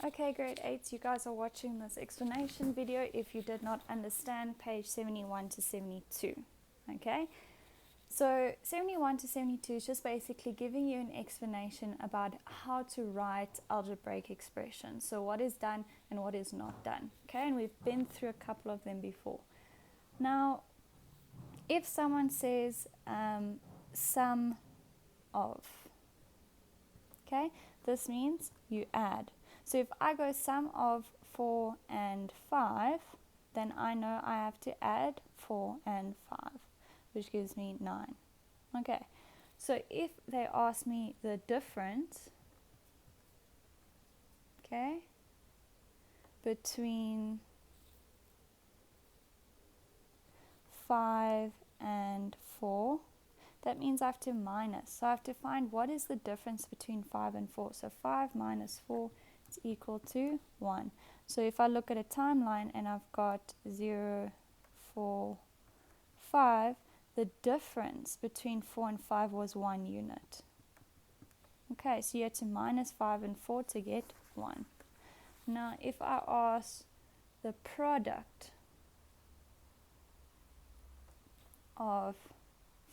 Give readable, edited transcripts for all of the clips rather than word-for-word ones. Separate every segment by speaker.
Speaker 1: Okay, grade 8s, you guys are watching this explanation video if you did not understand page 71 to 72. Okay, so 71 to 72 is just basically giving you an explanation about how to write algebraic expressions. So what is done and what is not done. Okay, and we've been through a couple of them before. Now, if someone says sum of, okay, this means you add. So if I go sum of 4 and 5, then I know I have to add 4 and 5, which gives me 9. Okay, so if they ask me the difference, okay, between 5 and 4, that means I have to minus. So I have to find what is the difference between 5 and 4. So 5 minus 4 is equal to 1. So if I look at a timeline and I've got 0, 4, 5, the difference between 4 and 5 was 1 unit. Okay, so you had to minus 5 and 4 to get 1. Now if I ask the product of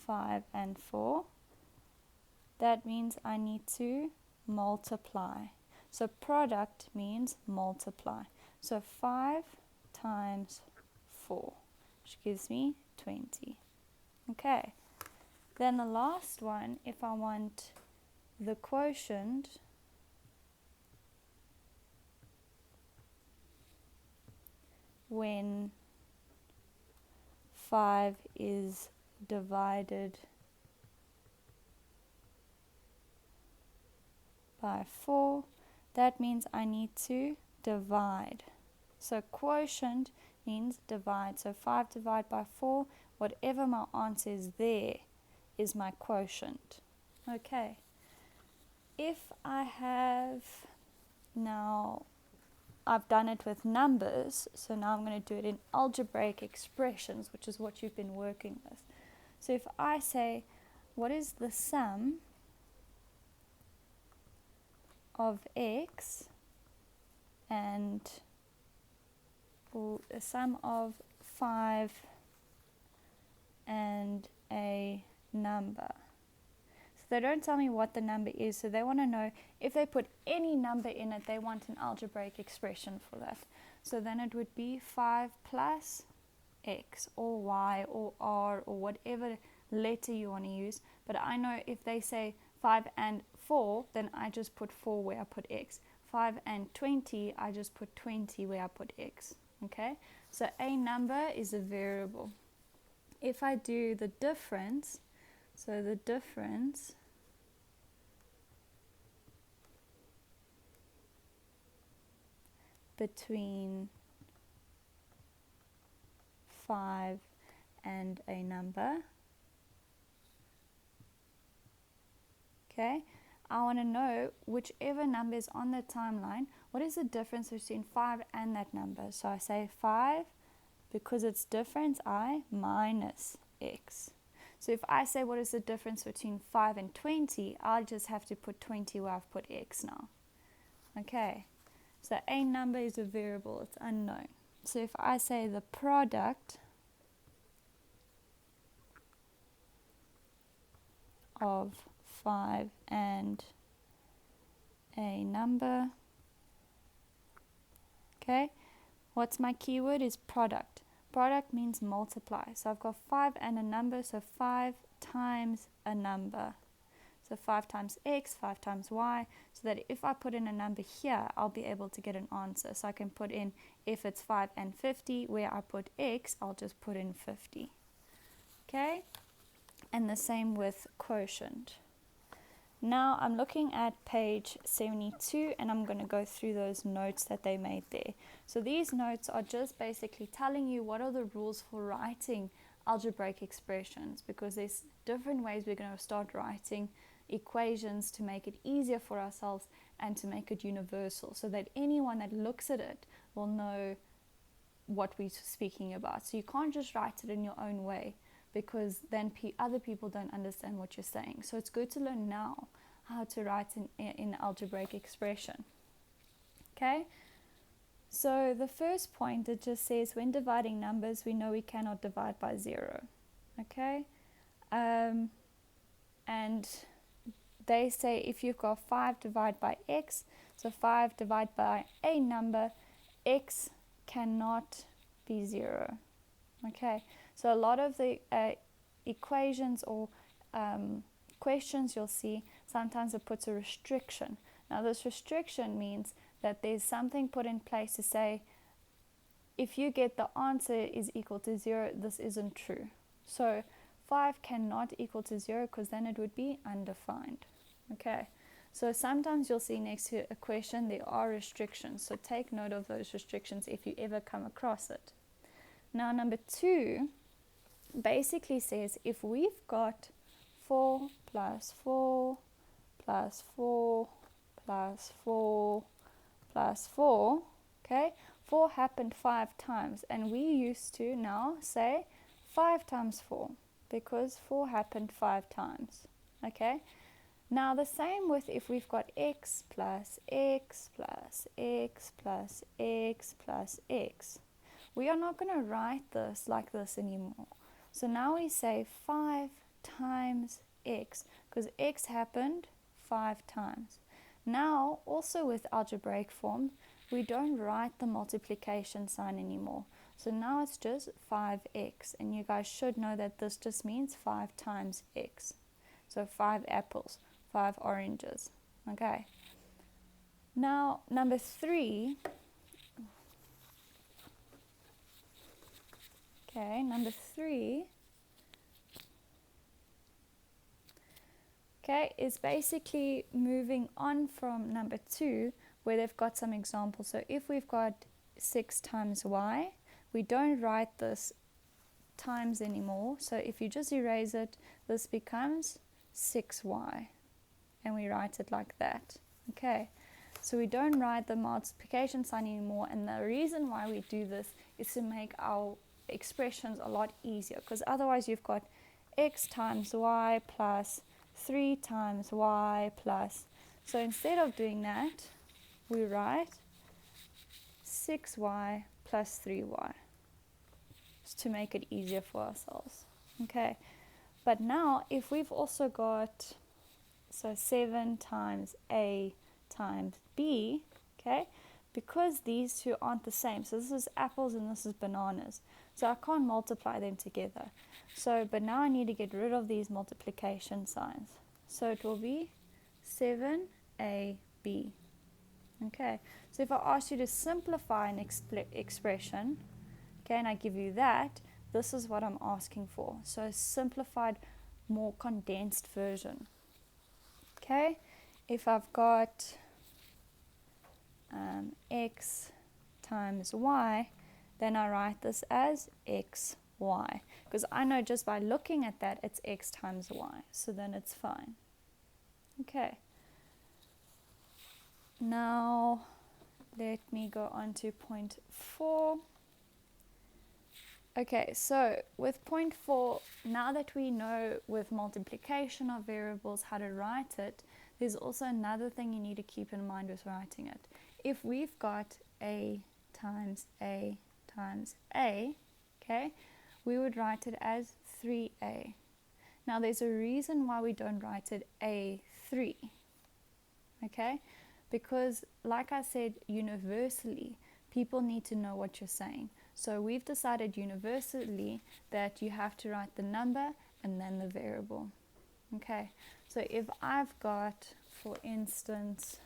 Speaker 1: 5 and 4, that means I need to multiply. So product means multiply. So 5 times 4, which gives me 20. Okay, then the last one, if I want the quotient when 5 is divided by 4, that means I need to divide. So quotient means divide. So 5 divided by 4, whatever my answer is there is my quotient. Okay, if I have now, I've done it with numbers, so now I'm going to do it in algebraic expressions, which is what you've been working with. So if I say, what is the sum of x and the sum of 5 and a number. So they don't tell me what the number is, so they want to know if they put any number in it, they want an algebraic expression for that. So then it would be 5 plus x or y or r or whatever letter you want to use. But I know if they say 5 and 4, then I just put 4 where I put x. 5 and 20, I just put 20 where I put x. Okay, so a number is a variable. If I do the difference, so the difference between 5 and a number, okay, I want to know whichever number is on the timeline, what is the difference between 5 and that number? So I say 5, because it's difference, I minus x. So if I say what is the difference between 5 and 20, I'll just have to put 20 where I've put x now. Okay, so a number is a variable, it's unknown. So if I say the product of 5 and a number, okay, what's my keyword is product. Product means multiply. So I've got 5 and a number, so 5 times a number. So 5 times x, 5 times y, so that if I put in a number here, I'll be able to get an answer. So I can put in, if it's 5 and 50, where I put x, I'll just put in 50. Okay? And the same with quotient. Now I'm looking at page 72 and I'm going to go through those notes that they made there. So these notes are just basically telling you what are the rules for writing algebraic expressions, because there's different ways we're going to start writing equations to make it easier for ourselves and to make it universal, so that anyone that looks at it will know what we're speaking about. So you can't just write it in your own way, because then other people don't understand what you're saying. So it's good to learn now how to write in algebraic expression. Okay, so the first point, it just says when dividing numbers, we know we cannot divide by 0. Okay, and they say if you've got 5 divided by x, so 5 divided by a number, x cannot be 0. Okay, so a lot of the equations or questions you'll see, sometimes it puts a restriction. Now this restriction means that there's something put in place to say if you get the answer is equal to 0, this isn't true. So 5 cannot equal to 0 because then it would be undefined. Okay, so sometimes you'll see next to a question there are restrictions, so take note of those restrictions if you ever come across it. Now number 2 basically says if we've got 4 plus 4 plus 4 plus 4 plus 4, okay, 4 happened 5 times, and we used to now say 5 times 4 because 4 happened 5 times. Okay, now the same with if we've got x plus x plus x plus x plus x. We are not going to write this like this anymore. So now we say 5 times x because x happened 5 times. Now also with algebraic form, we don't write the multiplication sign anymore. So now it's just 5x, and you guys should know that this just means 5 times x. So 5 apples, 5 oranges. Okay. Now number 3. Okay, number 3. Okay, is basically moving on from number 2 where they've got some examples. So if we've got 6 times y, we don't write this times anymore. So if you just erase it, this becomes 6y, and we write it like that. Okay, so we don't write the multiplication sign anymore, and the reason why we do this is to make our expressions a lot easier, because otherwise you've got x times y plus 3 times y plus, so instead of doing that, we write 6y plus 3y, just to make it easier for ourselves. Okay, but now if we've also got, so 7 times a times b, okay, because these two aren't the same, so this is apples and this is bananas, so I can't multiply them together. So, but now I need to get rid of these multiplication signs. So it will be 7ab. Okay, so if I ask you to simplify an expression, okay, and I give you that, this is what I'm asking for. So a simplified, more condensed version. Okay, if I've got x times y, then I write this as xy, because I know just by looking at that it's x times y, so then it's fine. Okay, now let me go on to point 4. Okay, so with point 4, now that we know with multiplication of variables how to write it, there's also another thing you need to keep in mind with writing it. If we've got a times a times a, okay, we would write it as 3a. Now there's a reason why we don't write it a3, okay, because like I said, universally people need to know what you're saying. So we've decided universally that you have to write the number and then the variable. Okay, so if I've got, for instance,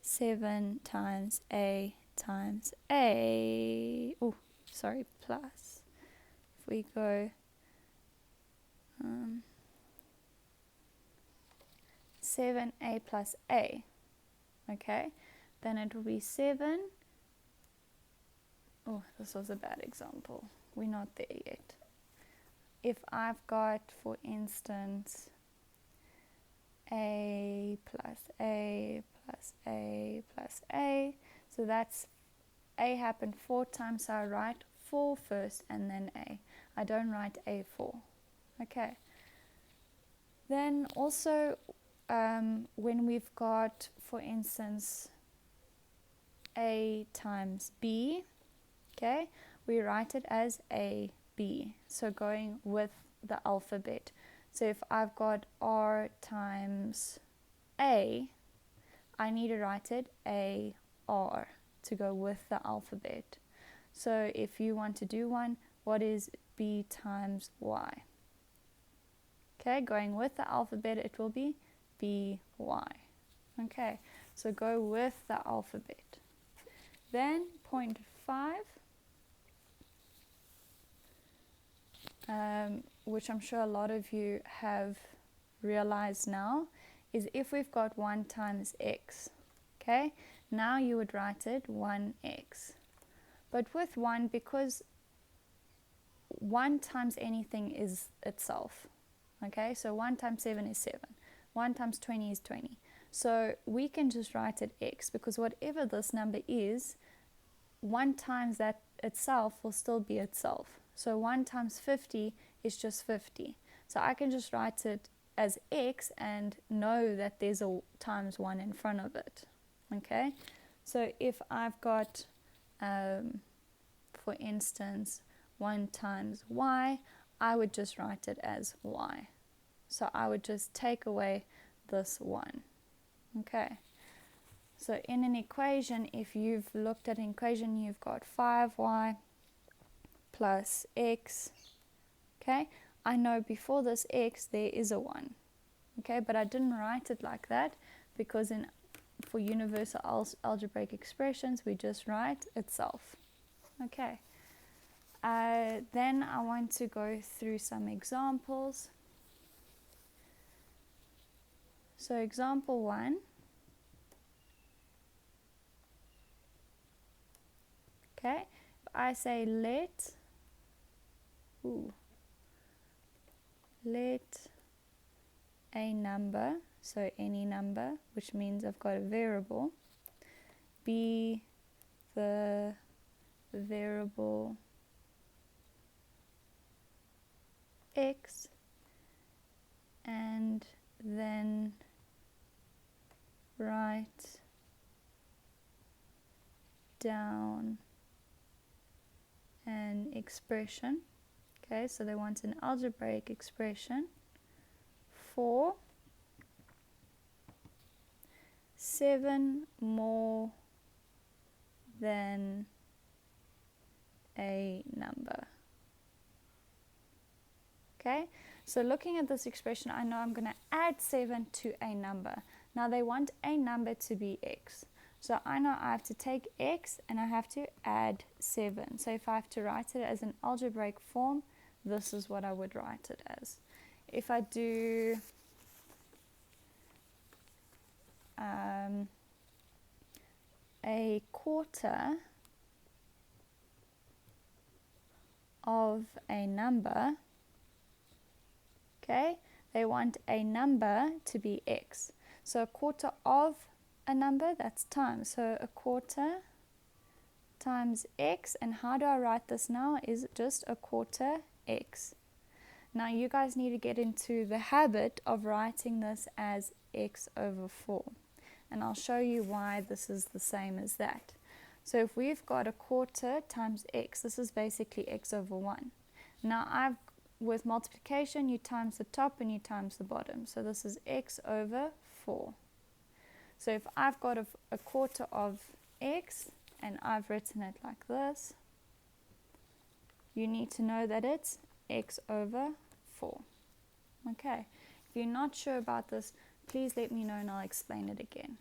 Speaker 1: 7 times a times a, plus, if we go 7a plus a, okay, then it will be 7, this was a bad example, we're not there yet. If I've got, for instance, a plus a plus a plus a, so that's a happened 4 times, so I write 4 first and then a. I don't write a4. Okay. Then also when we've got, for instance, A times B, okay, we write it as A, B, so going with the alphabet. So if I've got R times A, I need to write it A, R to go with the alphabet. So if you want to do one, what is B times Y? Okay, going with the alphabet, it will be BY. Okay, so go with the alphabet. Then 0.5, which I'm sure a lot of you have realized now, is if we've got 1 times x, okay, now you would write it 1x. But with 1, because 1 times anything is itself, okay, so 1 times 7 is 7, 1 times 20 is 20. So we can just write it x, because whatever this number is, 1 times that itself will still be itself. So 1 times 50 is just 50. So I can just write it as x and know that there's a times 1 in front of it. Okay, so if I've got, for instance, 1 times y, I would just write it as y. So I would just take away this 1. Okay, so in an equation, if you've looked at an equation, you've got 5y plus x. Okay, I know before this x there is a 1. Okay, but I didn't write it like that because for universal algebraic expressions we just write itself. Okay, then I want to go through some examples. So example 1, okay, if I say let a number, so any number, which means I've got a variable, be the variable x, and then write down an expression. Okay, so they want an algebraic expression for 7 more than a number. Okay, so looking at this expression, I know I'm going to add 7 to a number. Now they want a number to be x. So I know I have to take x and I have to add 7. So if I have to write it as an algebraic form, this is what I would write it as. If I do a quarter of a number, okay, they want a number to be x. So a quarter of a number, that's times. So a quarter times x, and how do I write this now? Is just a quarter x. Now you guys need to get into the habit of writing this as x over 4. And I'll show you why this is the same as that. So if we've got a quarter times x, this is basically x over 1. Now with multiplication, you times the top and you times the bottom. So this is x over 4. So if I've got a quarter of x and I've written it like this, you need to know that it's x over 4. Okay, if you're not sure about this, please let me know and I'll explain it again.